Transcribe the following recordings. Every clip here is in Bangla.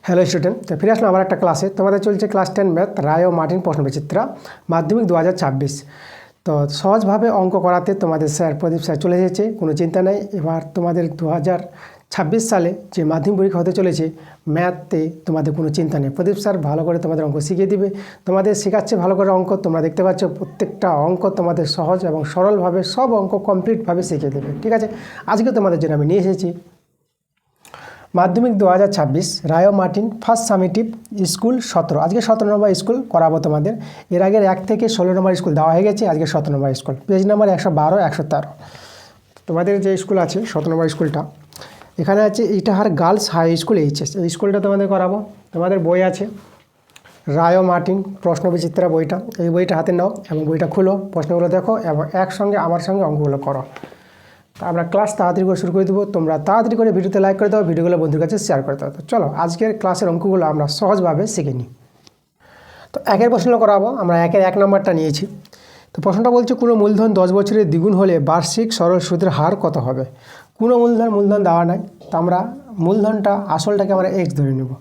হ্যালো স্টুডেন্ট, তো ফিরে আসলাম আবার একটা ক্লাসে। তোমাদের চলছে ক্লাস 10 ম্যাথ রায় ও মার্টিন প্রশ্নবিচিত্রা মাধ্যমিক 2026। তো সহজভাবে অঙ্ক করাতে তোমাদের স্যার প্রদীপ স্যার চলে এসেছে, কোনো চিন্তা নেই। এবার তোমাদের 2026 সালে যে মাধ্যমিক পরীক্ষা হতে চলেছে ম্যাথে তোমাদের কোনো চিন্তা নেই। প্রদীপ স্যার ভালো করে তোমাদের অঙ্ক শিখিয়ে দিবে, তোমাদের শেখাচ্ছে ভালো করে অঙ্ক। তোমরা দেখতে পাচ্ছ প্রত্যেকটা অঙ্ক তোমাদের সহজ এবং সরলভাবে সব অঙ্ক কমপ্লিটভাবে শিখিয়ে দেবে। ঠিক আছে, আজকে তোমাদের জন্য আমি নিয়ে এসেছি মাধ্যমিক 2026 রায় ও মার্টিন ফার্স্ট সামেটিভ স্কুল 17। আজকে 17 নম্বর স্কুল করাবো তোমাদের। এর আগের 1 থেকে 16 নম্বর স্কুল দেওয়া হয়ে গেছে, আজকে 17 নম্বর স্কুল। Page number 112 113। তোমাদের যে স্কুল আছে 17 নম্বর স্কুলটা, এখানে আছে Itahar girls high school HS. এই স্কুলটা তোমাদের করাবো। তোমাদের বই আছে রায় ও মার্টিন প্রশ্নবিচিত্রা বইটা, এই বইটা হাতে নাও এবং বইটা খুলো, প্রশ্নগুলো দেখো এবং একসঙ্গে আমার সঙ্গে অঙ্কগুলো করো। আমরা ক্লাস তাড়াতাড়ি করে শুরু করে দেবো। তোমরা তাড়াতাড়ি করে ভিডিওতে লাইক করে দাও, ভিডিওগুলো বন্ধুর কাছে শেয়ার করে দাও। তো চলো আজকের ক্লাসের অঙ্কগুলো আমরা সহজভাবে শিখে নিই। তো একের প্রশ্নগুলো করাবো। আমরা একের 1 নম্বরটা নিয়েছি। তো প্রশ্নটা বলছে কোনো মূলধন 10 বছরের দ্বিগুণ হলে বার্ষিক সরল সুদের হার কত হবে। কোনো মূলধন দেওয়া নাই, তো আমরা মূলধনটা আসলটাকে আমরা x ধরে নেব।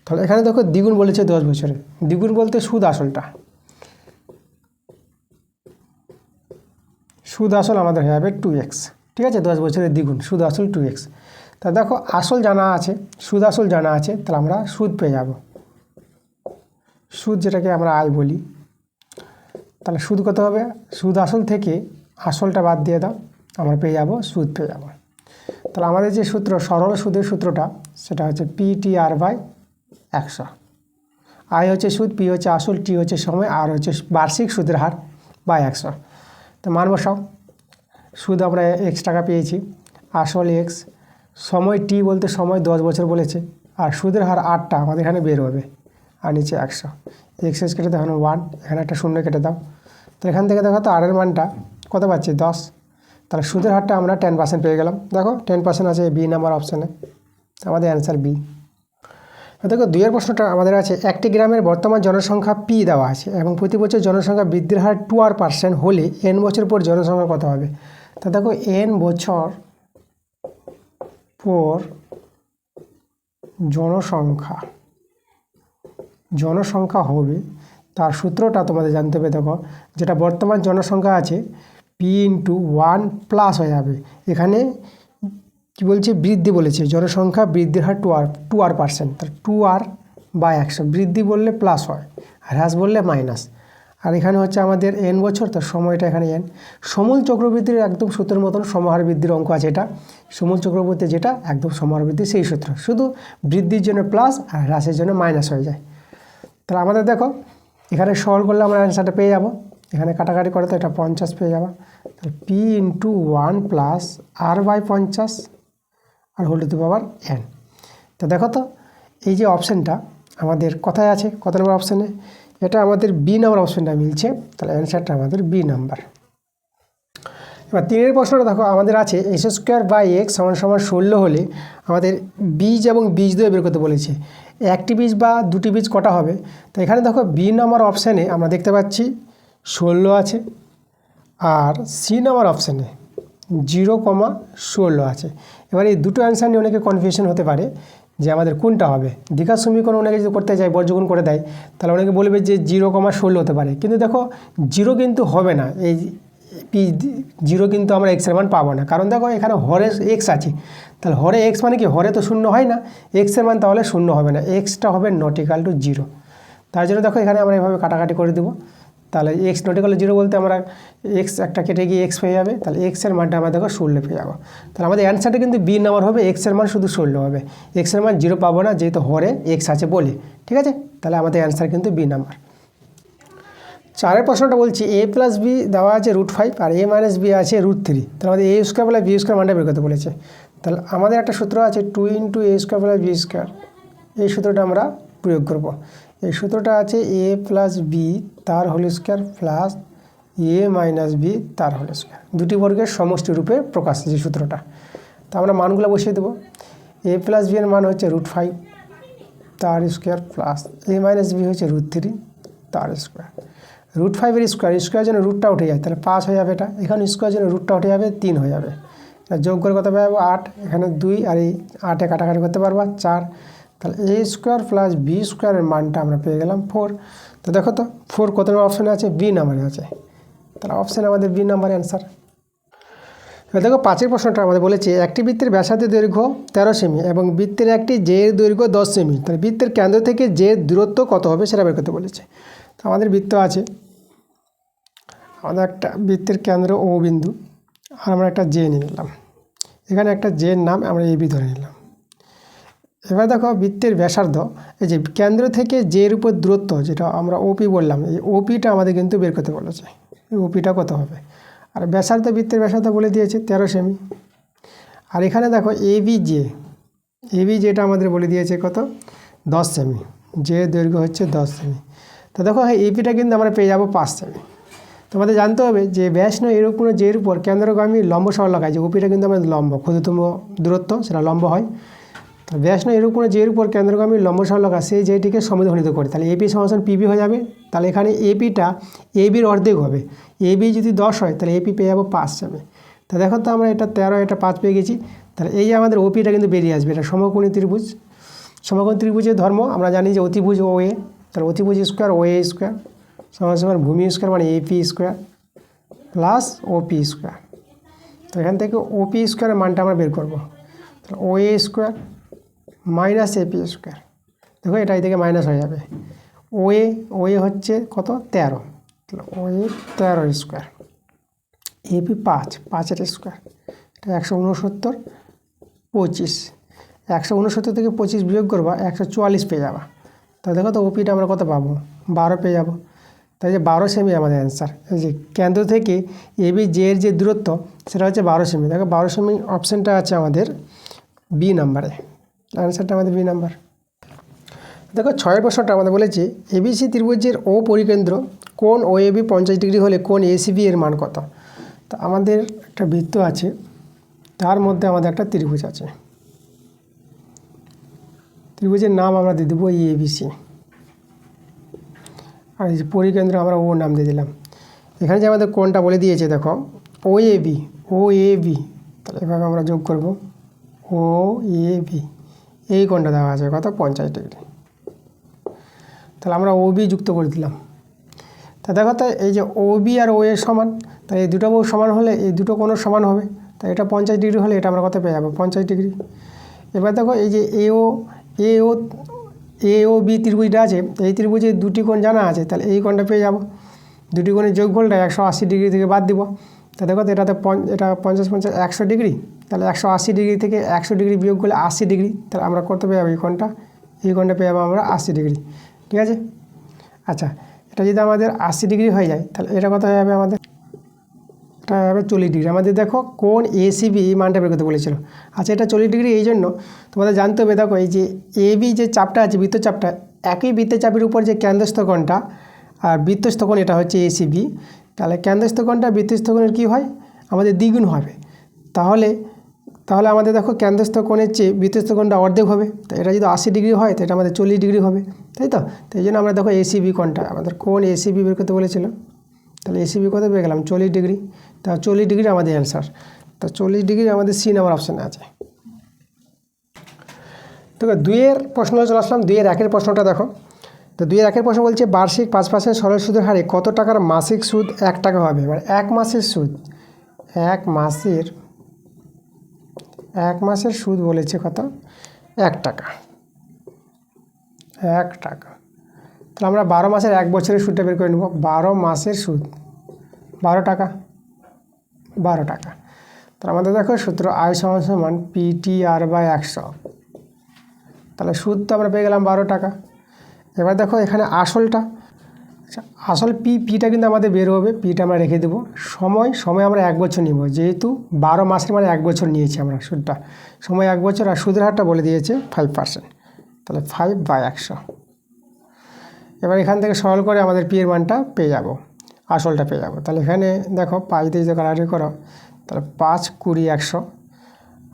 তাহলে এখানে দেখো দ্বিগুণ বলেছে 10 বছরে, দ্বিগুণ বলতে সুদ আসলটা, সুদ আসল আমাদের হয়ে যাবে 2x। ঠিক আছে, 10 বছরের দ্বিগুণ সুদ আসল 2x। তা দেখো আসল জানা আছে, সুদ আসল জানা আছে, তাহলে আমরা সুদ পেয়ে যাব। সুদ যেটাকে আমরা আয় বলি, তাহলে সুদ কত হবে? সুদ আসল থেকে আসলটা বাদ দিয়ে দাও, আমরা পেয়ে যাব সুদ পেয়ে যাব। তাহলে আমাদের যে সূত্র সরল সুদের সূত্রটা সেটা হচ্ছে PTR/100। আয় হচ্ছে সুদ, পি হচ্ছে আসল, টি হচ্ছে সময়, আর হচ্ছে বার্ষিক সুদের হার বা 100। তো মান বসাও। সুদ আমরা x টাকা পেয়েছি, আসল x, সময় টি বলতে সময় 10 বছর বলেছে, আর সুদের হার 8টা আমাদের এখানে বের হবে, আর নিচে 100। এক্স কেটে দাও, 1, এখানে একটা শূন্য কেটে দাও। তো এখান থেকে দেখো তো আর এর মানটা কত পাচ্ছি? 10। তাহলে সুদের হারটা আমরা 10% পেয়ে গেলাম। দেখো 10% আছে বি নাম্বার অপশানে, আমাদের অ্যান্সার বি। দেখো 2 এর প্রশ্নটা আমাদের আছে একটি গ্রামের বর্তমান জনসংখ্যা পি দেওয়া আছে এবং প্রতি বছর জনসংখ্যা বৃদ্ধির হার 2% হলে n বছর পর জনসংখ্যা কত হবে। তা দেখো n বছর পর জনসংখ্যা হবে, তার সূত্রটা তোমাদের জানতে হবে। দেখো যেটা বর্তমান জনসংখ্যা আছে p/1 হয়ে যাবে। এখানে কি বলছে? বৃদ্ধি বলেছে, জনসংখ্যা বৃদ্ধির হার 2%। তাহলে 2r/100, বৃদ্ধি বললে প্লাস হয়, হ্রাস বললে মাইনাস। আর এখানে হচ্ছে আমাদের n বছর, তার সময়টা এখানে n। সমূল চক্রবৃদ্ধির একদম সূত্রের মতন সমাহার বৃদ্ধির অঙ্ক আছে এটা। সমূল চক্রবৃদ্ধি যেটা একদম সমাহার বৃদ্ধি সেই সূত্র, শুধু বৃদ্ধির জন্য প্লাস আর হ্রাসের জন্য মাইনাস হয়ে যায়। তাহলে আমাদের দেখো এখানে সরল করলে আমরা অ্যান্সারটা পেয়ে যাব। এখানে কাটাকাটি করে তো এটা 50 পেয়ে যাবে। তাহলে p/1 + r/50 আর whole to the power n। তো দেখো তো এই যে অপশানটা আমাদের কোথায় আছে, কত নম্বর অপশানে? এটা আমাদের বি নাম্বার অপশানটা মিলছে, তাহলে অ্যান্সারটা আমাদের বি নাম্বার। এবার 3 প্রশ্নটা দেখো আমাদের আছে x² = 16 হলে আমাদের বীজ এবং বীজদ্বয় বের করতে বলেছে। একটি বীজ বা দুটি বীজ কটা হবে? তো এখানে দেখো বি নাম্বার অপশানে আমরা দেখতে পাচ্ছি 16 আছে, আর সি নাম্বার অপশানে 0,16 আছে। এবার এই দুটো অ্যান্সার নিয়ে অনেকে কনফিউশন হতে পারে যে আমাদের কোনটা হবে। দ্বিঘাত সমীকরণ অনেকে যদি করতে চায়, বর্গমূল করে দেয়, তাহলে অনেকে বলবে যে 0,16 হতে পারে। কিন্তু দেখো 0 কিন্তু হবে না, এই P0 কিন্তু আমরা এক্সের মান পাবো না, কারণ দেখো এখানে হরে এক্স আছে। তাহলে হরে এক্স মানে কি? হরে তো শূন্য হয় না, এক্সের মান তাহলে শূন্য হবে না, এক্সটা হবে ≠0। তার জন্য দেখো এখানে আমরা এভাবে কাটাকাটি করে দেবো। তাহলে x ≠0 বলতে আমরা এক্স একটা কেটে গিয়ে এক্স পেয়ে যাবে। তাহলে এক্সের মানটা আমরা দেখো 16 পেয়ে যাবো। তাহলে আমাদের অ্যান্সারটা কিন্তু বি নাম্বার হবে, এক্সের মান শুধু 16 হবে, এক্সের মান 0 পাবো না যেহেতু হরে এক্স আছে বলে। ঠিক আছে, তাহলে আমাদের অ্যান্সার কিন্তু বি নাম্বার। 4 প্রশ্নটা বলছি a+b দেওয়া আছে √5 আর a-b আছে √3। তাহলে আমাদের a² + b² মানটা বের করতে বলেছে। তাহলে আমাদের একটা সূত্র আছে 2 × a² + b²। এই সূত্রটা আমরা প্রয়োগ করব। এই সূত্রটা আছে a+b তার হোল স্কয়ার প্লাস a-b তার হোল স্কয়ার, দুটি বর্গের সমষ্টি রূপে প্রকাশ যে সূত্রটা। তা আমরা মানগুলো বসিয়ে দেবো। a+b এর মান হচ্ছে √5 তার স্কয়ার প্লাস a-b হচ্ছে √3 তার স্কয়ার। √5 এর স্কয়ার যেন রুটটা উঠে যায়, তাহলে 5 হয়ে যাবে এটা। এখানে স্কয়ার যেন রুটটা উঠে যাবে 3 হয়ে যাবে। যোগ করে কত পাবো? 8। এখানে 2 আর এই 8-এ কাটাকাটি করতে পারবা 4, তাহলে এ স্কোয়ার প্লাস বি স্কোয়ারের মানটা আমরা পেয়ে গেলাম 4। তো দেখো তো 4 কত নম্বর অপশানে আছে? বি নাম্বারে আছে। তাহলে অপশানে আমাদের বি নাম্বার অ্যান্সার। এবার দেখো 5 প্রশ্নটা আমাদের বলেছে একটি বৃত্তের ব্যাসার্ধের দৈর্ঘ্য 13 সেমি এবং বৃত্তের একটি জের দৈর্ঘ্য 10 সেমি। তাহলে বৃত্তের কেন্দ্র থেকে জের দূরত্ব কত হবে সেটা বের করতে বলেছে। তো আমাদের বৃত্ত আছে, আমাদের একটা বৃত্তের কেন্দ্র ও বিন্দু, আর আমরা একটা জে নিয়ে নিলাম। এখানে একটা জের নাম আমরা এবি ধরে নিলাম। এবার দেখো বৃত্তের ব্যাসার্ধ, এই যে কেন্দ্র থেকে জের উপর দূরত্ব যেটা আমরা ওপি বললাম, এই ওপিটা আমাদের কিন্তু বের করতে বলেছে। এই ওপিটা কত হবে? আর ব্যাসার্ধ, বৃত্তের ব্যাসার্ধ বলে দিয়েছে 13 সেমি। আর এখানে দেখো এবি যেটা আমাদের বলে দিয়েছে কত? 10 সেমি। যে দৈর্ঘ্য হচ্ছে 10 সেমি। তো দেখো এপিটা কিন্তু আমরা পেয়ে যাবো 5 সেমি। তোমাদের জানতে হবে যে ব্যাস নয় এর উপর জের উপর কেন্দ্রগামী লম্ব সরলরেখা, যে ওপিটা কিন্তু আমাদের লম্ব, ক্ষুদ্রতম দূরত্ব সেটা লম্ব হয়। তো ব্যাস নয় এর উপর জের উপর কেন্দ্রগামী লম্ব সরলরেখা সেই যেটিকে সমদ্বিখণ্ডিত করে, তাহলে এপি সমান পিবি হয়ে যাবে। তাহলে এখানে এপিটা এবির অর্ধেক হবে। এবি যদি 10 হয় তাহলে এপি পেয়ে যাবো 5 সেমি। তো দেখো তো আমরা এটা 13, এটা 5 পেয়ে গেছি। তাহলে এই যে আমাদের ওপিটা কিন্তু বেরিয়ে আসবে, এটা সমকোণী ত্রিভুজ। সমকোণী ত্রিভুজের ধর্ম আমরা জানি যে অতিভুজ ও এ, তাহলে অতিভুজ স্কোয়ার ও এ স্কোয়ার সমান সমান ভূমি স্কোয়ার মানে AP square plus OP square. তো এখান থেকে ওপি স্কোয়ারের মানটা আমরা বের করবো। তাহলে ও এ স্কোয়ার মাইনাস এপি স্কোয়ার, দেখো এটা এই থেকে মাইনাস হয়ে যাবে। ও এ হচ্ছে কত? 13, তাহলে ও এ 13 স্কোয়ার, এপি 5 স্কোয়ার, এটা 169, 25, 169 থেকে 25 বিয়োগ করবা 144 পেয়ে যাবা। তা দেখো তো ওপিটা আমরা কত পাবো? 12 পেয়ে যাবো। তাই যে 12 সেমি আমাদের অ্যান্সার। এই যে কেন্দ্র থেকে এবি জের যে দূরত্ব সেটা হচ্ছে 12 সেমি। দেখো 12 সেমি অপশানটা আছে আমাদের বি নাম্বারে, অ্যান্সারটা আমাদের বি নাম্বার। দেখো 6 প্রশ্নটা আমাদের বলেছে এবিসি ত্রিভুজের ও পরিকেন্দ্র কোণ ও এবি 50 ডিগ্রি হলে কোণ এসিবি এর মান কত? তো আমাদের একটা বৃত্ত আছে, তার মধ্যে আমাদের একটা ত্রিভুজ আছে। ত্রিভুজের নাম আমরা দিয়ে দেবো এবিসি, আর এই যে পরিকেন্দ্র আমরা ও নাম দিয়ে দিলাম। এখানে যে আমাদের কোণটা বলে দিয়েছে দেখো ও এবি, তাহলে এভাবে আমরা যোগ করব ও এবি, এই কোণটা দেওয়া আছে কত? 50 ডিগ্রি। তাহলে আমরা ওবি যুক্ত করে দিলাম। তা দেখো তো এই যে ওবি আর ও এ সমান, তাই এই দুটো সমান হলে এই দুটো কোণও সমান হবে। তাই এটা 50 ডিগ্রি হলে এটা আমরা কত পেয়ে যাবো? 50 ডিগ্রি। এবার দেখো এই যে এ ও বি ত্রিভুজটা আছে, এই ত্রিভুজে দুটি কোণ জানা আছে, তাহলে এই কোণটা পেয়ে যাবো। দুটি কোণের যোগফলটা 180 ডিগ্রি থেকে বাদ দিব। তা দেখো তো এটা 50 100 ডিগ্রি, তাহলে 180 ডিগ্রি থেকে 100 ডিগ্রি বিয়োগ করলে 80 ডিগ্রি, তাহলে আমরা করতে পেয়ে যাবো এই কোণটা পেয়ে যাবো আমরা 80 ডিগ্রি। ঠিক আছে। আচ্ছা, এটা যদি আমাদের 80 ডিগ্রি হয়ে যায় তাহলে এটা কত হয়ে যাবে? আমাদের এটা হবে 40 ডিগ্রি। আমাদের দেখো কোণ এসিবি এই মানটা বের করতে বলেছিল। আচ্ছা, এটা 40 ডিগ্রি এই জন্য তোমাদের জানতে হবে, দেখো এই যে এবি যে চাপটা আছে বৃত্তচাপটা, একই বৃত্তচাপের উপর যে কেন্দ্রস্থ কোণটা আর বৃত্তস্থ কোণ এটা হচ্ছে এসিবি, তাহলে কেন্দ্রস্থ কোণটা বৃত্তস্থ কোণের কী হয়? আমাদের দ্বিগুণ হবে। তাহলে আমাদের দেখো কেন্দ্রস্থ কোণের চেয়ে বৃত্তস্থ কোণটা অর্ধেক হবে। তো এটা যদি 80 ডিগ্রি হয় তো এটা আমাদের 40 ডিগ্রি হবে, তাই তো? তো এই জন্য আমরা দেখো এসিবি কোণটা, আমাদের কোণ এসিবি বের করতে বলেছিল। তাহলে এসিবি কত পেয়ে গেলাম? 40 ডিগ্রি। তা 40 ডিগ্রি আমাদের অ্যান্সার। তো 40 ডিগ্রি আমাদের সি নাম্বার অপশানে আছে। তো 2-এর প্রশ্ন চলে আসলাম। 2-এর 1-এর প্রশ্নটা দেখো। তো 2-এর 1-এর প্রশ্ন বলছে বার্ষিক 5% সরল সুদের হারে কত টাকার মাসিক সুদ 1 টাকা হবে? মানে 1 মাসের সুদ, 1 মাসের সুদ বলেছে কত? 1 টাকা। 1 টাকা। তাহলে আমরা 12 মাসের 1 বছরের সুদটা বের করে নেব। 12 মাসের সুদ 12 টাকা। তাহলে আমাদের দেখো সূত্র আয় সমান PTR/100। তাহলে সুদ তো আমরা পেয়ে গেলাম 12 টাকা। এবার দেখো এখানে আসলটা, আচ্ছা আসল পিটা কিন্তু আমাদের বের হবে, পিটা আমরা রেখে দেবো। সময় আমরা 1 বছর নিব, যেহেতু 12 মাসের মানে 1 বছর নিয়েছি আমরা সুদটা। সময় 1 বছর, আর সুদের হারটা বলে দিয়েছে 5%, তাহলে 5/100। এবার এখান থেকে সরল করে আমাদের পি এর মানটা পেয়ে যাব, আসলটা পেয়ে যাব। তাহলে এখানে দেখো 5 দিয়ে যদি কাটাকাটি করো তাহলে 5, 20, 100,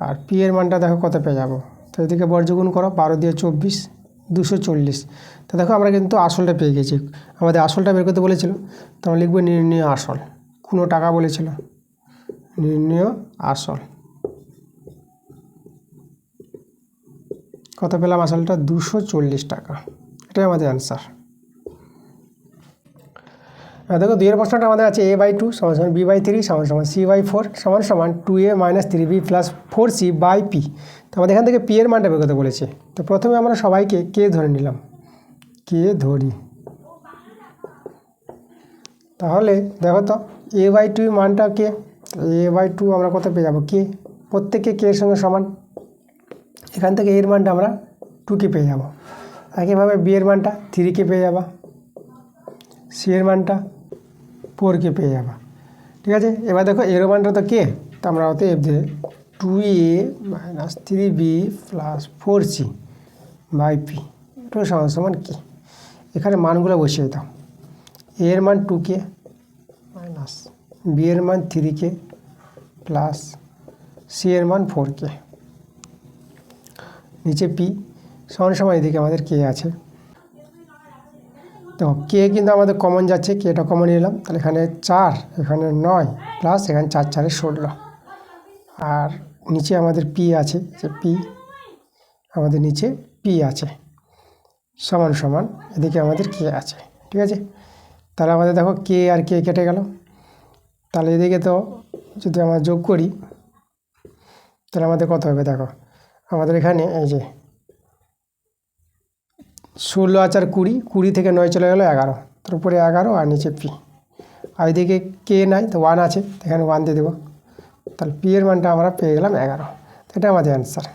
আর পি এর মানটা দেখো কত পেয়ে যাব। তো এদিকে বর্গগুণ করো, 12 দিয়ে 24, 240। তো দেখো আমরা কিন্তু আসলটা পেয়ে গেছি। আমাদের আসলটা বের করতে বলেছিল, তো আমরা লিখবো নির্ণয় আসল। কোনো টাকা বলেছিল, নির্ণয় আসল। কত পেলাম আসলটা 240 টাকা। এটাই আমাদের অ্যান্সার। দেখো 2 এর প্রশ্নটা আমাদের আছে a/2 = b/3 = c/4 = 2a - 3b + 4c/p। তো আমাদের এখান থেকে p এর মানটা বের করতে বলেছে। তো প্রথমে আমরা সবাইকে কে ধরে নিলাম, কে ধরি। তাহলে দেখো তো a/2 মানটা কে, a/2 আমরা কত পেয়ে যাবো, কে, প্রত্যেককে কে এর সঙ্গে সমান। এখান থেকে এর মানটা আমরা 2কে পেয়ে যাব। একইভাবে বি এর মানটা 3কে পেয়ে যাবা, সি এর মানটা 4কে পেয়ে যাবা। ঠিক আছে, এবার দেখো এর মানটা তো কে, তো আমরা অতএব যে 2a - 3b + 4c/p এটাও সমান কি, এখানে মানগুলো বসিয়ে দাও। a এর মান 2কে মাইনাস বি এর মান 3কে প্লাস সি এর মান 4কে, নিচে পি সমান এদিকে আমাদের কে আছে। তো কে কিন্তু আমাদের কমন যাচ্ছে, কেটা কমন নিলাম, তাহলে এখানে 4 এখানে 9 প্লাস এখানে 4 4 16, আর নিচে আমাদের পি আছে, যে পি আমাদের নিচে পি আছে সমান এদিকে আমাদের কে আছে। ঠিক আছে, তাহলে আমাদের দেখো কে আর কে কেটে গেল। তাহলে এদিকে তো যদি আমরা যোগ করি তাহলে আমাদের কত হবে, দেখো আমাদের এখানে এই যে 16 আর 4 20, 20 থেকে 9 চলে গেল 11, তার উপরে 11 আর নিচে পি, আর এদিকে কে নাই তো 1 আছে, এখানে 1 দিয়ে দেবো। তাহলে পি এর মানটা আমরা পেয়ে গেলাম 11। এটা আমাদের অ্যান্সার।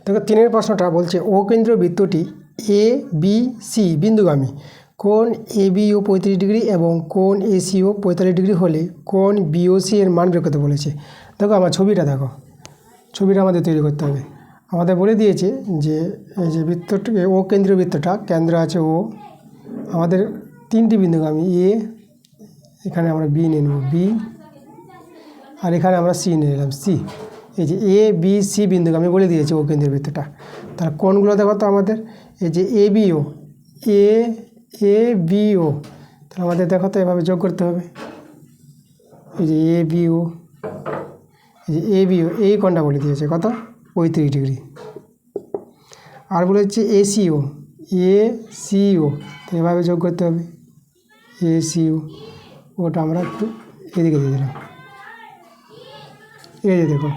দেখো 3 প্রশ্নটা বলছে ও কেন্দ্রীয় বৃত্তটি এ বি সি বিন্দুগামী, কোণ এ বিও 35 ডিগ্রি এবং কোণ এ সিও 45 ডিগ্রি হলে কোণ বিওসি এর মান বের করতে বলেছে। দেখো আমার ছবিটা দেখো, ছবিটা আমাদের তৈরি করতে হবে। আমাদের বলে দিয়েছে যে এই যে বৃত্তটাকে ও কেন্দ্রীয় বৃত্তটা, কেন্দ্র আছে ও, আমাদের 3টি বিন্দুগামী এ, এখানে আমরা বি নিয়ে নেব বি, আর এখানে আমরা সি নিয়ে নিলাম সি। এই যে এ বি সি বিন্দুগামী বলে দিয়েছে ও কেন্দ্রীয় বৃত্তটা। তার কোণগুলো দেখো তো আমাদের এই যে এ বিও, এ বিও, তাহলে আমাদের দেখো তো এভাবে যোগ করতে হবে। এই যে এ বিও, এই যে এ বিও, এই কোণটা বলে দিয়েছে কত 35 ডিগ্রি। আর বলেছে এ সিও, তো এভাবে যোগ করতে হবে এ সিও, ওটা আমরা একটু এদিকে দিয়ে দিলাম। এই যে দেখো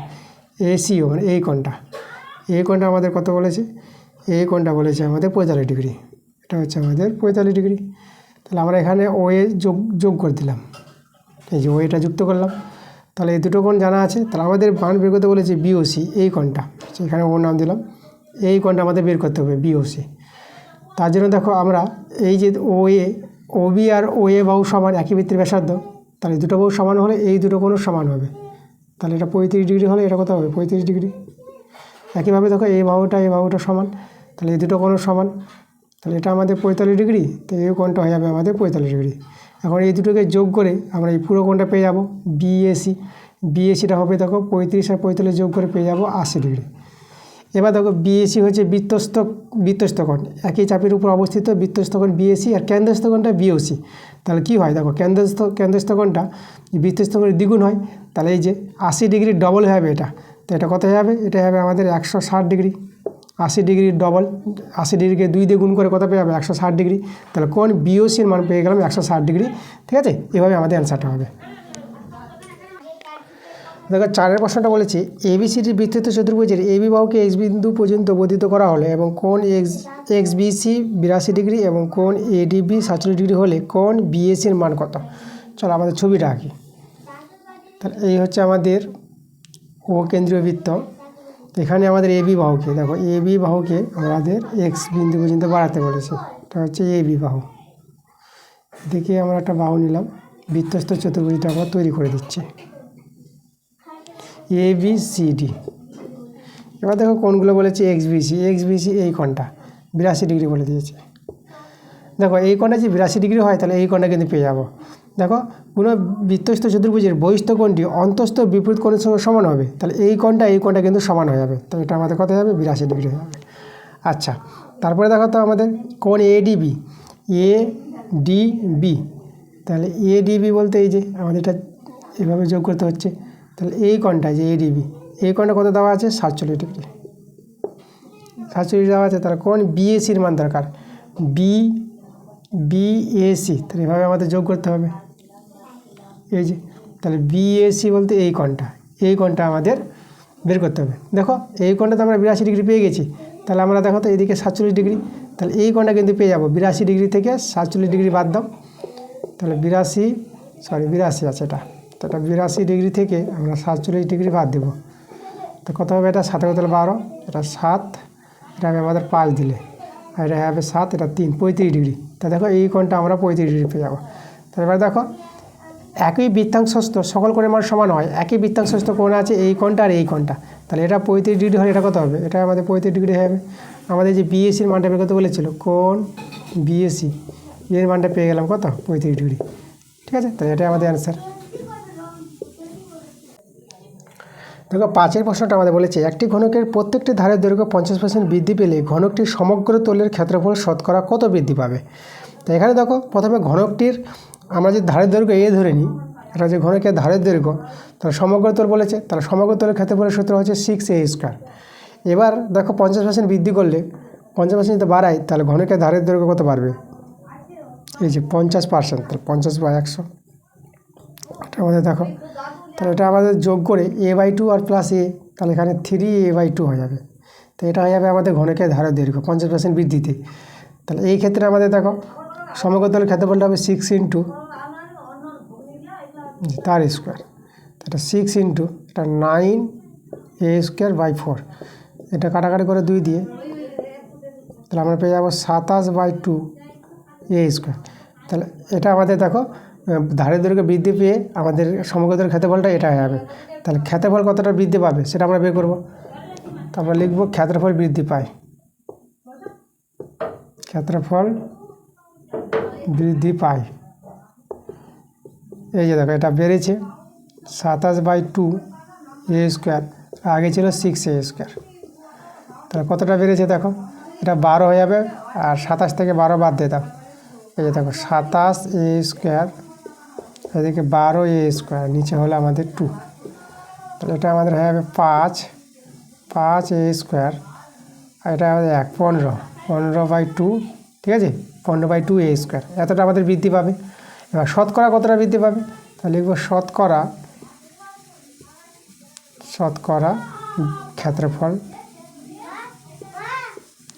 এ সিও মানে এই কোণটা আমাদের কত বলেছে, এই কোণটা বলেছে আমাদের 45 ডিগ্রি, এটা হচ্ছে আমাদের 45 ডিগ্রি। তাহলে আমরা এখানে ও এ যোগ করে দিলাম, এই যে ও এটা যুক্ত করলাম। তাহলে এই দুটো কোণ জানা আছে। তাহলে আমাদের মান বের করতে বলেছে বিওসি, এই কোণটা, এখানে ওর নাম দিলাম, এই কোণটা আমাদের বের করতে হবে বিওসি। তার জন্য দেখো আমরা এই যে ও এ, ও বি আর ও এ বাহু সমান, একই বৃত্তের ব্যাসার্ধ, তাহলে দুটো বাহু সমান হলে এই দুটো কোণও সমান হবে। তাহলে এটা 35 ডিগ্রি হলে এটা কত হবে 35 ডিগ্রি। একইভাবে দেখো এই বাহুটা সমান, তাহলে এই দুটো কোণও সমান, তাহলে এটা আমাদের 45 ডিগ্রি, তো এই কোণটা হয়ে যাবে আমাদের 45 ডিগ্রি। এখন এই দুটোকে যোগ করে আমরা এই পুরো কোণটা পেয়ে যাব বিএসিটা হবে দেখো 35 আর 45 যোগ করে পেয়ে যাব 80 ডিগ্রি। এবার দেখো বিএসি হচ্ছে বৃত্তস্থ কোণ, একই চাপের উপর অবস্থিত বৃত্তস্থ কোণ বিএসি, আর কেন্দ্রস্থ কোণটা বিওসি। তাহলে কি হয় দেখো কেন্দ্রস্থ কোণটা বৃত্তস্থ কোণের দ্বিগুণ হয়, তাহলে এই যে 80 ডিগ্রি ডবল হয়ে যাবে এটা। তো এটা কত হয়ে যাবে, এটা হবে আমাদের 160 ডিগ্রি। 80 ডিগ্রির ডবল, 80 ডিগ্রিকে 2 দিয়ে গুণ করে কত পেয়ে যাবে 160 ডিগ্রি। তাহলে কোণ বিওসির মান পেয়ে গেলাম 160 ডিগ্রি। ঠিক আছে, এভাবে আমাদের অ্যান্সারটা হবে। দেখো 4 প্রশ্নটা বলেছে এবিসিডির বৃত্তিত চতুর্ভুজের এবি বাহুকে এক্স বিন্দু পর্যন্ত বর্ধিত করা হলে এবং কোণ এক্স বিসি 82 ডিগ্রি এবং কোণ এডিবি 47 ডিগ্রি হলে কোণ বিএসির মান কত। চলো আমাদের ছবিটা আঁকি। তাহলে এই হচ্ছে আমাদের ও কেন্দ্রীয় বৃত্ত, এখানে আমাদের এবি বাহুকে দেখো, এবি বাহুকে আমাদের এক্স বিন্দু পর্যন্ত বাড়াতে বলেছে, এটা হচ্ছে এবি বাহু। দেখে আমরা একটা বাহু নিলাম, বৃত্তস্থ চতুর্ভুজটা আমরা তৈরি করে দিচ্ছি ABCD। এবার দেখো কোণগুলো বলেছে এক্স বিসি এই কোণটা 82 ডিগ্রি বলে দিয়েছে। দেখো এই কোণটা যে 82 ডিগ্রি হয় তাহলে এই কোণটা কিন্তু পেয়ে যাবো। দেখো কোনো বৃত্তস্থ চতুর্ভুজের বহিস্থ কোণটি অন্তস্থ বিপরীত কোণের সঙ্গে সমান হবে, তাহলে এই কোণটা কিন্তু সমান হয়ে যাবে, তো এটা আমাদের কত হবে 82 ডিগ্রি হয়ে যাবে। আচ্ছা, তারপরে দেখো তো আমাদের কোণ এডিবি, তাহলে এডিবি বলতে এই যে আমাদের এটা এভাবে যোগ করতে হচ্ছে, তাহলে এই কোণটা যে এডিবি এই কোণটা কত দেওয়া আছে 47 ডিগ্রি, 47 দেওয়া আছে। তাহলে কোন বিএসির মান দরকার, বিএসি, তাহলে এভাবে আমাদের যোগ করতে হবে। এই যে তাহলে বিএসি বলতে এই কোণটা আমাদের বের করতে হবে। দেখো এই কোণটা তো আমরা 82 ডিগ্রি পেয়ে গেছি, তাহলে আমরা দেখো তো এইদিকে 47 ডিগ্রি, তাহলে এই কোণটা কিন্তু পেয়ে যাবো। 82 ডিগ্রি থেকে 47 ডিগ্রি বাদ দাও, তাহলে 82 আছে এটা, তো এটা 82 ডিগ্রি থেকে আমরা 47 ডিগ্রি বাদ দেবো, তো কত হবে, এটা 7 কত 12, এটা 7, এটা হবে আমাদের 5 দিলে, আর এটা হবে 7, এটা 3, 35 ডিগ্রি। তা দেখো এই কোণটা আমরা 35 ডিগ্রি পেয়ে যাবো। তো এবার দেখো একই বৃত্তাংশস্থ সকল কোণের মান সমান হয়, একই বৃত্তাংশস্থ কোণ আছে এই কোণটা আর এই কোণটা, তাহলে এটা 35 ডিগ্রি হলে এটা কত হবে, এটা আমাদের 35 ডিগ্রি হবে। আমাদের যে বিএসির মানটা বের করতে বলেছিল, কোণ বিএসি এর মানটা পেয়ে গেলাম কত, 35 ডিগ্রি। ঠিক আছে, তাহলে এটাই আমাদের অ্যান্সার। দেখো 5 প্রশ্নটা আমাদের বলেছে একটি ঘনকের প্রত্যেকটি ধারের দৈর্ঘ্য 50% বৃদ্ধি পেলে ঘনকটির সমগ্র তলের ক্ষেত্রফল শতকরা কত বৃদ্ধি পাবে। তো এখানে দেখো প্রথমে ঘনকটির আমরা যে ধারের দৈর্ঘ্য এ ধরে নিই, এটা যে ঘনকের ধারের দৈর্ঘ্য, তাহলে সমগ্র তল বলেছে, তাহলে সমগ্র তলের ক্ষেত্রফলের সূত্র হচ্ছে 6a²। এবার দেখো 50% বৃদ্ধি করলে 50% যদি বাড়াই, তাহলে ঘনকের ধারের দৈর্ঘ্য কত বাড়বে, এই যে 50%, তাহলে 50/100, এটা আমাদের দেখো, তাহলে এটা আমাদের যোগ করে a/2 আর প্লাস এ, তাহলে এখানে 3a/2 হয়ে যাবে। তো এটা হয়ে যাবে আমাদের ঘনকের ধারের দৈর্ঘ্য 50% বৃদ্ধিতে। তাহলে এই ক্ষেত্রে আমাদের দেখো সমগ্র তলের ক্ষেত্রফলটা হবে 6 ইন্টু তার স্কোয়ার, এটা 6 ইন্টু এটা 9a²/4, এটা কাটাকাটি করে 2 দিয়ে, তাহলে আমরা পেয়ে যাবো 27/2a²। তাহলে এটা আমাদের দেখো ধারের দৈর্ঘ্য বৃদ্ধি পেয়ে আমাদের সমগ্র তলের ক্ষেত্রফলটা এটা হয়ে যাবে। তাহলে ক্ষেত্রফল কতটা বৃদ্ধি পাবে সেটা আমরা বের করবো, তো আমরা লিখব ক্ষেত্রফল বৃদ্ধি পায়, ক্ষেত্রফল বৃদ্ধি পায়। এই যে দেখো এটা বেড়েছে 27/2a², আগে ছিল 6a², তাহলে কতটা বেড়েছে দেখো, এটা 12 হয়ে যাবে, আর 27 থেকে 12 বাদ দিয়ে দাও, এই যে দেখো 27a², এদিকে 12a², নিচে হলো আমাদের 2, তাহলে এটা আমাদের হয়ে যাবে 5a², আর এটা আমাদের 15/2, ঠিক আছে, 15/2a², এতটা আমাদের বৃদ্ধি পাবে। এবার শতকরা কতটা বৃদ্ধি পাবে, তাহলে লিখব শতকরা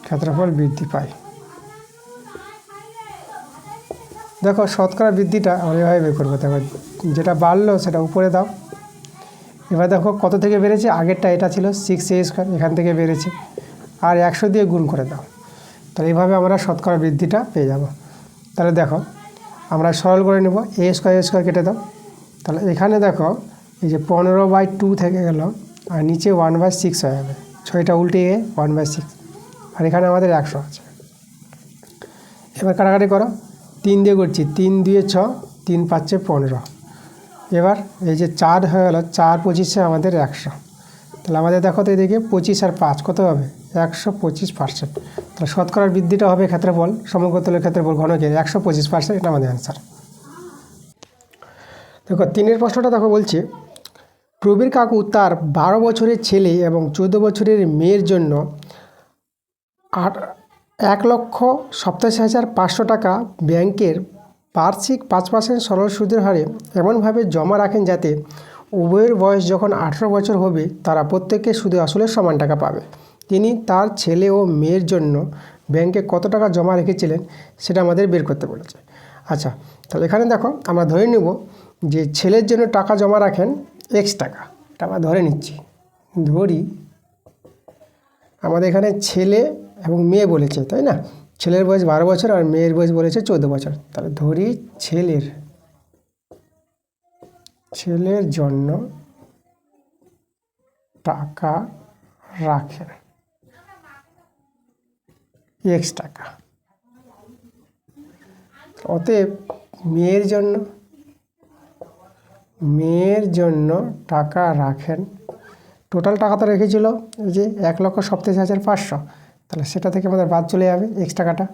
ক্ষেত্রফল বৃদ্ধি পায়। দেখো শতকরা বৃদ্ধিটা আমরা এভাবে বের করবো, দেখো যেটা বাড়লো সেটা উপরে দাও। এবার দেখো কত থেকে বেড়েছে, আগেরটা এটা ছিল 6a², এখান থেকে বেড়েছে, আর 100 দিয়ে গুণ করে দাও, তাহলে এইভাবে আমরা শতকরা বৃদ্ধিটা পেয়ে যাব। তাহলে দেখো আমরা সরল করে নেব, a² কেটে দাও, তাহলে এখানে দেখো এই যে 15/2 থেকে গেল, আর নিচে 1/6 হয়ে যাবে, 6টা উল্টে 1/6, আর এখানে আমাদের 100 আছে। এবার কাটাকাটি করো, 3 দিয়ে করছি, 3 দিয়ে 6, 3 5 15, এবার এই যে 4 হয়ে গেল, 4 25 আমাদের 100, তাহলে আমাদের দেখো তো এদিকে 25 আর 5 কত হবে, 125%। তাহলে শতকরার বৃদ্ধিটা হবে ক্ষেত্রফল, সমগ্র তলের ক্ষেত্রফল ঘনকের 125%, এটা আমাদের অ্যান্সার। দেখো 3 প্রশ্নটা দেখো বলছে প্রবীর কাকু তার 12 বছরের ছেলে এবং 14 বছরের মেয়ের জন্য 1,87,500 টাকা ব্যাংকের বার্ষিক 5% সরল সুদের হারে এমনভাবে জমা রাখেন যাতে উভয়ের বয়স যখন 18 বছর হবে তারা প্রত্যেকে সুদে আসলে সমান টাকা পাবে। তিনি তার ছেলে ও মেয়ের জন্য ব্যাংকে কত টাকা জমা রেখেছিলেন সেটা আমাদের বের করতে বলেছে। আচ্ছা, তাহলে এখানে দেখো আমরা ধরে নেব যে ছেলের জন্য টাকা জমা রাখেন x টাকা, এটা আমরা ধরে নিচ্ছি, ধরি আমাদের এখানে ছেলে এবং মেয়ে বলেছে, তাই না, ছেলের বয়স 12 বছর আর মেয়ের বয়স বলেছে 14 বছর, তাহলে ধরি ছেলের জন্য টাকা রাখেন x টাকা, অতএব মেয়ের জন্য টাকা রাখেন, টোটাল টাকা তো রেখেছিল এই যে 1,87,500, তাহলে সেটা থেকে আমাদের বাদ চলে যাবে x টাকাটা,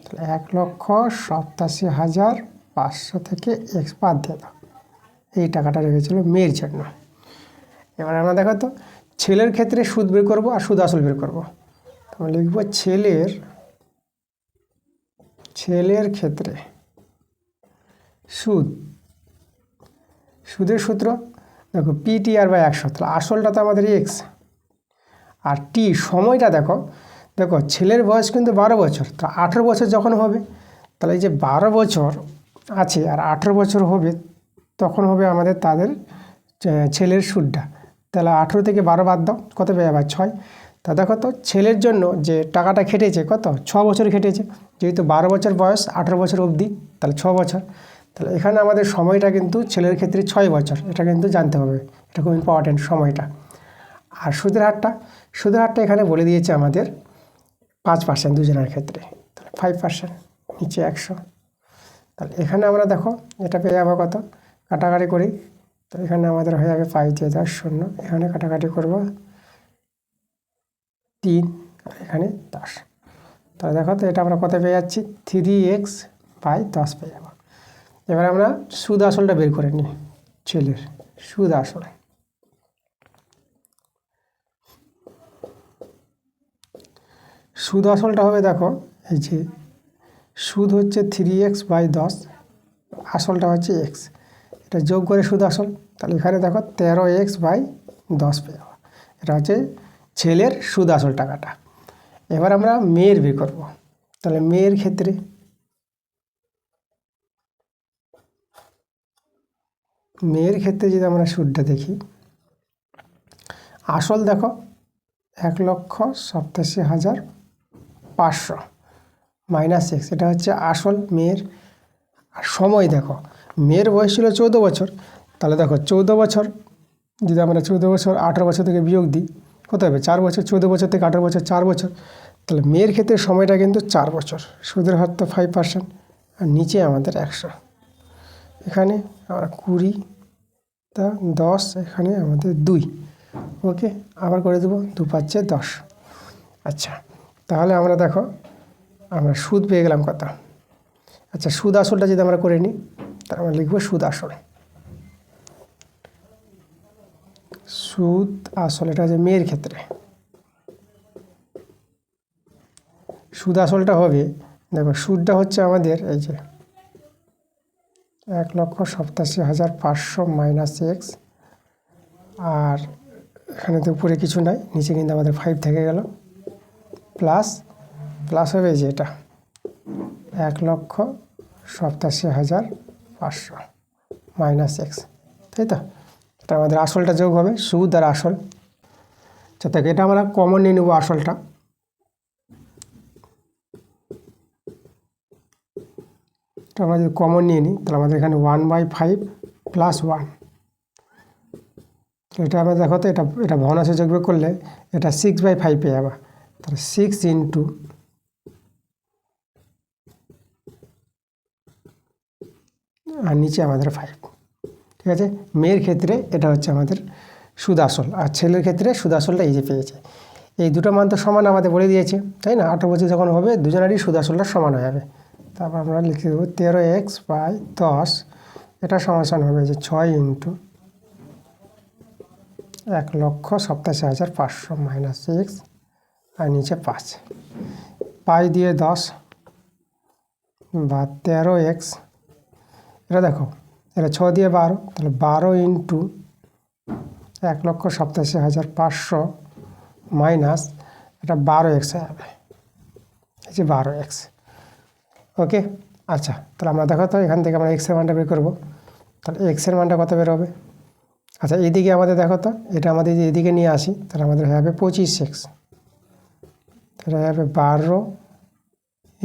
তাহলে 1,87,500 থেকে x বাদ দিয়ে দাও, এই টাকাটা রেখেছিল মেয়ের জন্য। এবার আমরা দেখো তো ছেলের ক্ষেত্রে সুদ বের করব আর সুদ আসল বের করব। আমরা লিখব ছেলের ক্ষেত্রে সুদের সূত্র দেখো PTR/100, তাহলে আসলটা তো আমাদের এক্স, আর টি সময়টা দেখো ছেলের বয়স কিন্তু 12 বছর, তা 18 বছর যখন হবে, তাহলে এই যে 12 বছর আছে আর 18 বছর হবে, তখন হবে আমাদের তাদের ছেলের সুদটা। তাহলে 18 থেকে 12 বাদ দাও, কত পেয়ে যাবে? 6। তা দেখো তো ছেলের জন্য যে টাকাটা খেটেছে কত? 6 বছর খেটেছে, যেহেতু 12 বছর বয়স 18 বছর অবধি, তাহলে 6 বছর। তাহলে এখানে আমাদের সময়টা কিন্তু ছেলের ক্ষেত্রে 6 বছর, এটা কিন্তু জানতে হবে, এটা খুব ইম্পর্টেন্ট সময়টা। আর সুদের হারটা এখানে বলে দিয়েছে আমাদের 5% দুজনের ক্ষেত্রে, তাহলে 5%, নিচে 100। তাহলে এখানে আমরা দেখো এটা পেয়ে যাবো কত? কাটাকাটি করি, তো এখানে আমাদের হয়ে যাবে 5 দিয়ে 10 শূন্য, এখানে কাটাকাটি করব 3, আর এখানে 10। তাহলে দেখো তো এটা আমরা কত পেয়ে যাচ্ছি? 3x/10 পেয়ে যাবো। এবার আমরা সুদ আসলটা বের করে নিই, ছেলের সুদ আসল। সুদ আসলটা হবে দেখো, এই যে সুদ হচ্ছে 3x/10, আসলটা হচ্ছে x, এটা যোগ করে সুদ আসল। তাহলে এখানে দেখো 13x/10 পেয়ে যাবো, এটা হচ্ছে ছেলের সুদ আসল টাকাটা। এবার আমরা মেয়ের বের করব। তাহলে মেয়ের ক্ষেত্রে যদি আমরা সুদটা দেখি, আসল দেখো 1,87,500 মাইনাস x, এটা হচ্ছে আসল মেয়ের। আর সময় দেখো, মেয়ের বয়স ছিল 14 বছর, তাহলে দেখো 14 বছর যদি আমরা 14 বছর 18 বছর থেকে বিয়োগ দিই, কত হবে? 4 বছর। 14 বছর থেকে 18 বছর 4 বছর, তাহলে মেয়ের ক্ষেত্রে সময়টা কিন্তু 4 বছর। সুদের হার তো 5%, আর নিচে আমাদের 100, এখানে আমরা 20, তা 10, এখানে আমাদের 2। ওকে, আবার করে দেবো, 2×5 = 10। আচ্ছা, তাহলে আমরা দেখো আমরা সুদ পেয়ে গেলাম কত? আচ্ছা, সুদ আসলটা যদি আমরা করে নিই, তাহলে আমরা লিখব সুদ আসল। এটা হচ্ছে মেয়ের ক্ষেত্রে। সুদ আসলটা হবে, দেখো সুদটা হচ্ছে আমাদের এই যে 1,87,500 মাইনাস x, আর এখানে তো উপরে কিছু নাই, নিচে কিন্তু আমাদের 5 থেকে গেল, প্লাস হবে যে এটা 1,87,500 মাইনাস x, তাই তো? এটা আমাদের আসলটা যোগ হবে, সুদ আর আসল। আচ্ছা, এটা আমরা কমন নিয়ে নেব আসলটা। এটা আমরা যদি কমন নিয়ে নিই, তাহলে আমাদের এখানে 1/5 + 1, এটা আমরা দেখো তো এটা ভগ্নাংশে যোগ করলে এটা 6/5 পেয়ে যাবে, তাহলে 6 × আর নিচে আমাদের 5। ঠিক আছে, মেয়ের ক্ষেত্রে এটা হচ্ছে আমাদের সুদ আসল, আর ছেলের ক্ষেত্রে সুদ আসলটা এই যে পেয়েছে। এই দুটো মান তো সমান আমাদের বলে দিয়েছে, তাই না? 18 বছর যখন হবে দুজনেরই সুদ আসলটা সমান হয়ে যাবে। তারপর আমরা লিখে দেবো 13x/10, এটা সমান হবে যে 6 × 1,87,500 মাইনাস x, আর নিচে 5, 5 দিয়ে 10 বা 13x, এটা দেখো এটা 6 দিয়ে 12, তাহলে 12 × 1,87,500 মাইনাস এটা 12x হয়ে যাবে, এই যে 12x। ওকে, আচ্ছা, তাহলে আমরা দেখো তো এখান থেকে আমরা x এর মানটা বের করবো। তাহলে x এর মানটা কত বের হবে? আচ্ছা, এদিকে আমাদের দেখো তো, এটা আমাদের যদি এদিকে নিয়ে আসি, তাহলে আমাদের হয়ে যাবে 25x, তাহলে হয়ে যাবে 12 ×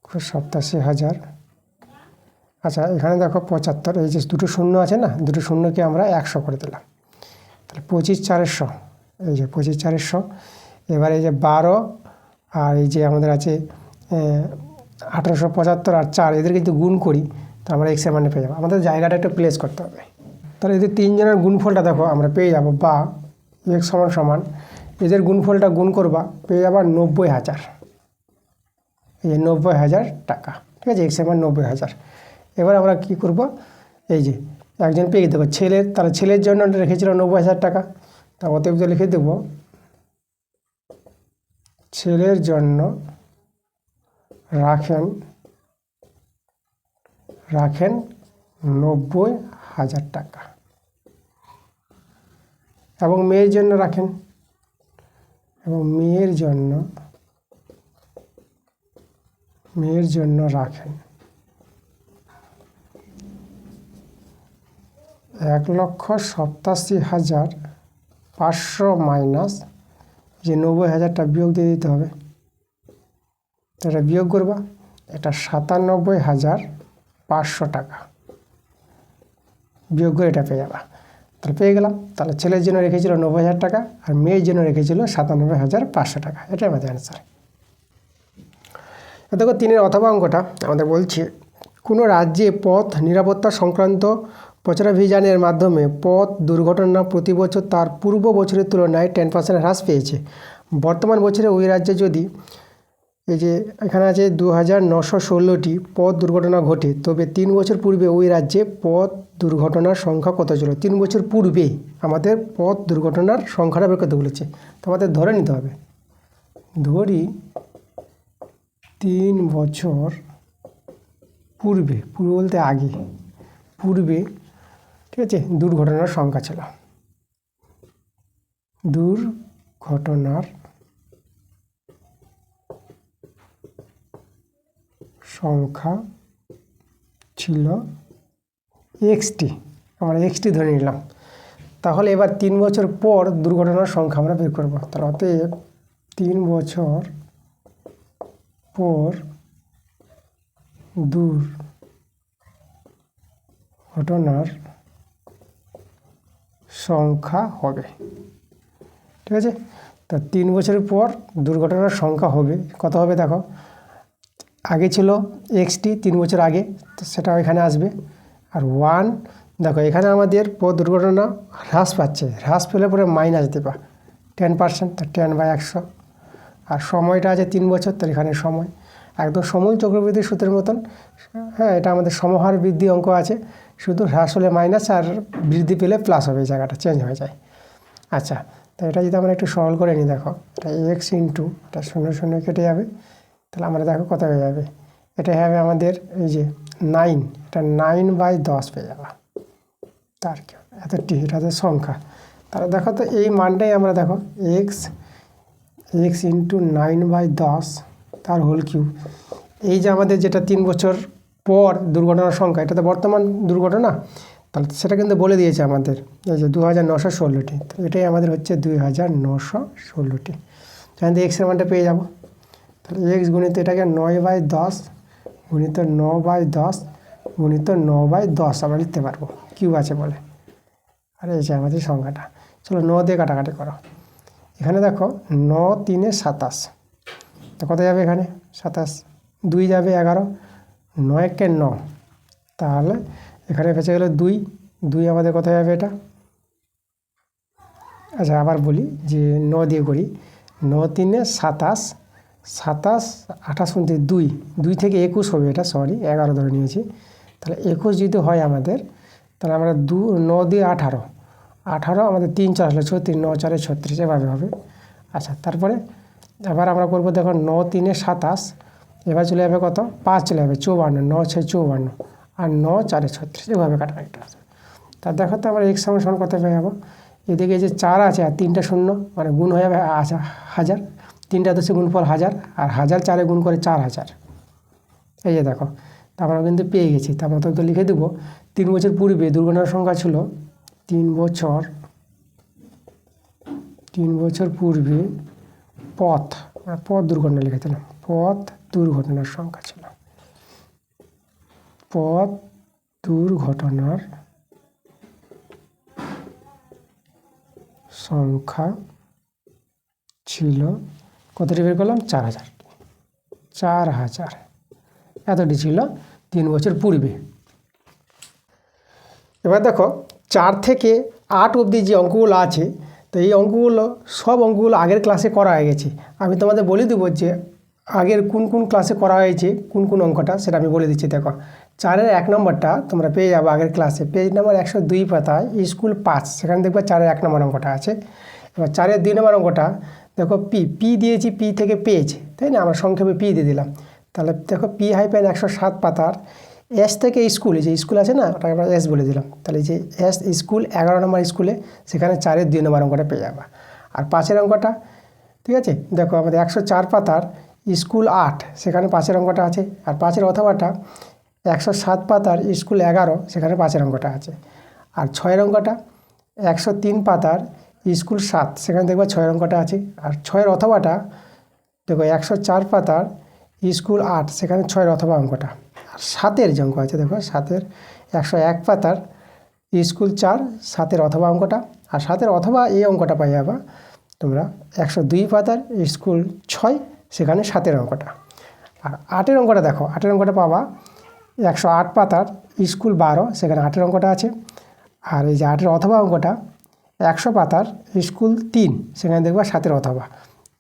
87,000। আচ্ছা, এখানে দেখো 75, এই যে দুটো শূন্য আছে না, দুটো শূন্যকে আমরা 100 করে দিলাম, তাহলে 25,400, এই যে 25,400। এবার এই যে 12 আর এই যে আমাদের আছে 1875 আর 4, এদের কিন্তু গুণ করি, তো আমরা x এর মানে পেয়ে যাবো। আমাদের জায়গাটা একটু প্লেস করতে হবে। তাহলে এদের তিনজনের গুণফলটা দেখো আমরা পেয়ে যাবো, বা x সমান এদের গুণফলটা গুণ করবা, পেয়ে যাবা 90,000, এই যে 90,000 টাকা। ঠিক আছে, x এর মান 90,000। এবার আমরা কি করব, এই যে একজন পেয়ে দেবো ছেলের, তাহলে ছেলের জন্য রেখেছিল 90,000 টাকা, তা অতএব লিখে দেব ছেলের জন্য রাখেন 90,000 টাকা এবং মেয়ের জন্য রাখেন 1,87,500 মাইনাস যে 90,000টা বিয়োগ দিয়ে দিতে হবে। তো এটা বিয়োগ করবা, এটা 97,500 টাকা বিয়োগ করে এটা পেয়ে যাবা। তাহলে পেয়ে গেলাম। তাহলে ছেলের জন্য রেখেছিল 90,000 টাকা আর মেয়ের জন্য রেখেছিল 97,500 টাকা। এটাই আমাদের অ্যান্সার। দেখো 3-এর অথবা অঙ্কটা আমাদের বলছে কোনো রাজ্যে পথ নিরাপত্তা সংক্রান্ত প্রচারাভিযানের মাধ্যমে পথ দুর্ঘটনা প্রতি বছর তার পূর্ব বছরের তুলনায় 10% হ্রাস পেয়েছে। বর্তমান বছরে ওই রাজ্যে যদি এই যে এখানে আছে 2,916টি পথ দুর্ঘটনা ঘটে, তবে 3 বছর পূর্বে ওই রাজ্যে পথ দুর্ঘটনার সংখ্যা কত ছিল? 3 বছর পূর্বে আমাদের পথ দুর্ঘটনার সংখ্যাটা বের করতে বলেছে। তো আমাদের ধরে নিতে হবে, ধরি 3 বছর পূর্বে বলতে আগে, পূর্বে ঠিক আছে দুর্ঘটনার সংখ্যা ছিল, দুর্ঘটনার সংখ্যা ছিল এক্সটি, আমরা এক্সটি ধরে নিলাম। তাহলে এবার 3 বছর পর দুর্ঘটনার সংখ্যা আমরা বের করব। তাহলে অতএব 3 বছর পর দুর্ঘটনার সংখ্যা হবে, ঠিক আছে। তা 3 বছর পর দুর্ঘটনার সংখ্যা হবে কত হবে? দেখো আগে ছিল এক্সটি 3 বছর আগে, তো সেটা এখানে আসবে। আর 1 দেখো এখানে আমাদের পথ দুর্ঘটনা হ্রাস পাচ্ছে, হ্রাস পেলে পরে মাইনাস দেবা 10%, তা 10/100। আর সময়টা আছে 3 বছর, তার এখানে সময় একদম সময় চক্রবৃদ্ধির সূত্রের মতন। হ্যাঁ, এটা আমাদের সমহার বৃদ্ধি অঙ্ক আছে, শুধু হ্রাস হলে মাইনাস আর বৃদ্ধি পেলে প্লাস হবে, এই জায়গাটা চেঞ্জ হয়ে যায়। আচ্ছা, তো এটা যদি আমরা একটু সরল করে নিই, দেখো এটা এক্স ইন্টু এটা 0 কেটে যাবে, তাহলে আমরা দেখো কত হয়ে যাবে। এটা হবে আমাদের এই যে 9, এটা 9/10 পেয়ে যাবা। তার কি এতটি, এটা হচ্ছে সংখ্যা। তাহলে দেখো তো এই মানটাই আমরা দেখো এক্স ইন্টু 9/10 তার হোল কিউব। এই যে আমাদের যেটা 3 বছর পর দুর্ঘটনার সংখ্যা, এটা তো বর্তমান দুর্ঘটনা, তাহলে সেটা কিন্তু বলে দিয়েছে আমাদের এই যে 2,916টি। তো এটাই আমাদের হচ্ছে 2,916টি। এখান থেকে এক্সের মানটা পেয়ে যাব। তাহলে এক্স গুণিত এটাকে 9/10 গুণিত 9/10 গুণিত 9/10 আমরা লিখতে পারবো, কিউব আছে বলে। আর এই যে আমাদের সংখ্যাটা, চলো 9 দিয়ে কাটাকাটি করো। এখানে দেখো 9 3 27, তো কত যাবে এখানে? 27, 2 যাবে 11, 9 কে 9, তাহলে এখানে বেঁচে গেল 2 আমাদের কোথায় যাবে এটা? আচ্ছা আবার বলি যে 9 দিয়ে করি, 9 3 27, 27 28 2 থেকে 21 হবে, এটা সরি 11 ধরে নিয়েছি। তাহলে 21 যদি হয় আমাদের, তাহলে আমরা 9 দিয়ে 18 আমাদের 3 4 হলে 36, 9 4 36 এভাবে হবে। আচ্ছা, তারপরে এবার আমরা করবো দেখো 9 3 27, এবার চলে যাবে কত? 5 চলে যাবে 54, 9 6 54 আর 9 4 36 এভাবে কাটাকাটি আসবে। তা দেখো তো আমরা এক্স সমান কত পেয়ে যাবো? এদিকে যে 4 আছে আর 3টা 0 মানে গুণ হয়ে যাবে 1000, 3টা 10 গুণফল 1000 আর 1000 4 গুণ করে 4000। এই যে দেখো, তা আমরা কিন্তু পেয়ে গেছি। তার মতো তো লিখে দেবো 3 বছর পূর্বে দুর্ঘটনার সংখ্যা ছিল 3 বছর পূর্বে পথ দুর্ঘটনা লিখেছিলাম, পথ দুর্ঘটনার সংখ্যা ছিল, পথ দুর্ঘটনার সংখ্যা ছিল কতটি বের করলাম? 4000 এতটি ছিল 3 বছর পূর্বে। এবার দেখো 4 থেকে 8 অবধি যে অঙ্কগুলো আছে, তো এই অঙ্কগুলো সব অঙ্কগুলো আগের ক্লাসে করা হয়ে গেছে। আমি তোমাদের বলে দেবো যে আগের কোন কোন ক্লাসে করা হয়েছে কোন কোন অঙ্কটা, সেটা আমি বলে দিচ্ছি। দেখো 4-এর 1 নম্বরটা তোমরা পেয়ে যাবো আগের ক্লাসে, পেজ নাম্বার 102 পাতায় স্কুল 5, সেখানে দেখবে 4-এর 1 নম্বর অঙ্কটা আছে। এবার 4-এর 2 নম্বর অঙ্কটা দেখো পি দিয়েছি, পি থেকে পেজ, তাই না, আমরা সংক্ষেপে পি দিয়ে দিলাম। তাহলে দেখো পি হাইপেন 107 পাতার এস থেকে স্কুল, এই যে স্কুল আছে না, ওটা আমরা এস বলে দিলাম। তাহলে যে এস স্কুল 11 নম্বর স্কুলে, সেখানে 4-এর 2 নম্বর অঙ্কটা পেয়ে যাবা। আর 5-এর অঙ্কটা, ঠিক আছে, দেখো আমাদের 104 পাতার স্কুল 8, সেখানে 5-এর অঙ্কটা আছে। আর 5-এর অথবাটা 107 পাতার স্কুল 11, সেখানে 5-এর অঙ্কটা আছে। আর 6-এর অঙ্কটা 103 পাতার স্কুল 7, সেখানে দেখবা 6-এর অঙ্কটা আছে। আর 6-এর অথবাটা দেখো 104 পাতার স্কুল 8, সেখানে 6-এর অথবা অঙ্কটা। আর 7-এর যে অঙ্ক আছে দেখো 7-এর 101 পাতার স্কুল 4, 7-এর অথবা অঙ্কটা। আর 7-এর অথবা এই অঙ্কটা পাই যাবা তোমরা 102 পাতার স্কুল 6, সেখানে 7-এর অঙ্কটা। আর 8-এর অঙ্কটা দেখো, 8-এর অঙ্কটা পাবা 108 পাতার স্কুল 12, সেখানে 8-এর অঙ্কটা আছে। আর এই যে 8-এর অথবা অঙ্কটা 100 পাতার স্কুল 3, সেখানে দেখবা 7-এর অথবা।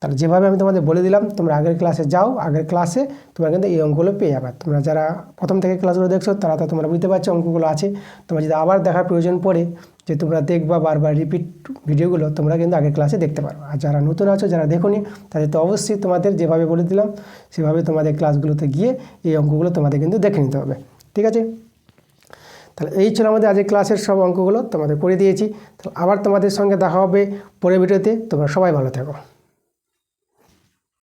তাহলে যেভাবে আমি তোমাদের বলে দিলাম, তোমরা আগের ক্লাসে যাও, আগের ক্লাসে তোমরা কিন্তু এই অঙ্কগুলো পেয়ে যাবে। তোমরা যারা প্রথম থেকে ক্লাসগুলো দেখছো তারা তো তোমরা বুঝতে পারছো অঙ্কগুলো আছে। তোমরা যদি আবার দেখার প্রয়োজন পড়ে যে তোমরা দেখবা বারবার রিপিট ভিডিওগুলো, তোমরা কিন্তু আগের ক্লাসে দেখতে পারো। আর যারা নতুন আছো, যারা দেখোনি, তাদের তো অবশ্যই তোমাদের যেভাবে বলে দিলাম সেভাবে তোমাদের ক্লাসগুলোতে গিয়ে এই অঙ্কগুলো তোমাদের কিন্তু দেখে নিতে হবে, ঠিক আছে। তাহলে এই ছিল আমাদের আজকের ক্লাসের সব অঙ্কগুলো তোমাদের করে দিয়েছি। তো আবার তোমাদের সঙ্গে দেখা হবে পরের ভিডিওতে। তোমরা সবাই ভালো থেকো।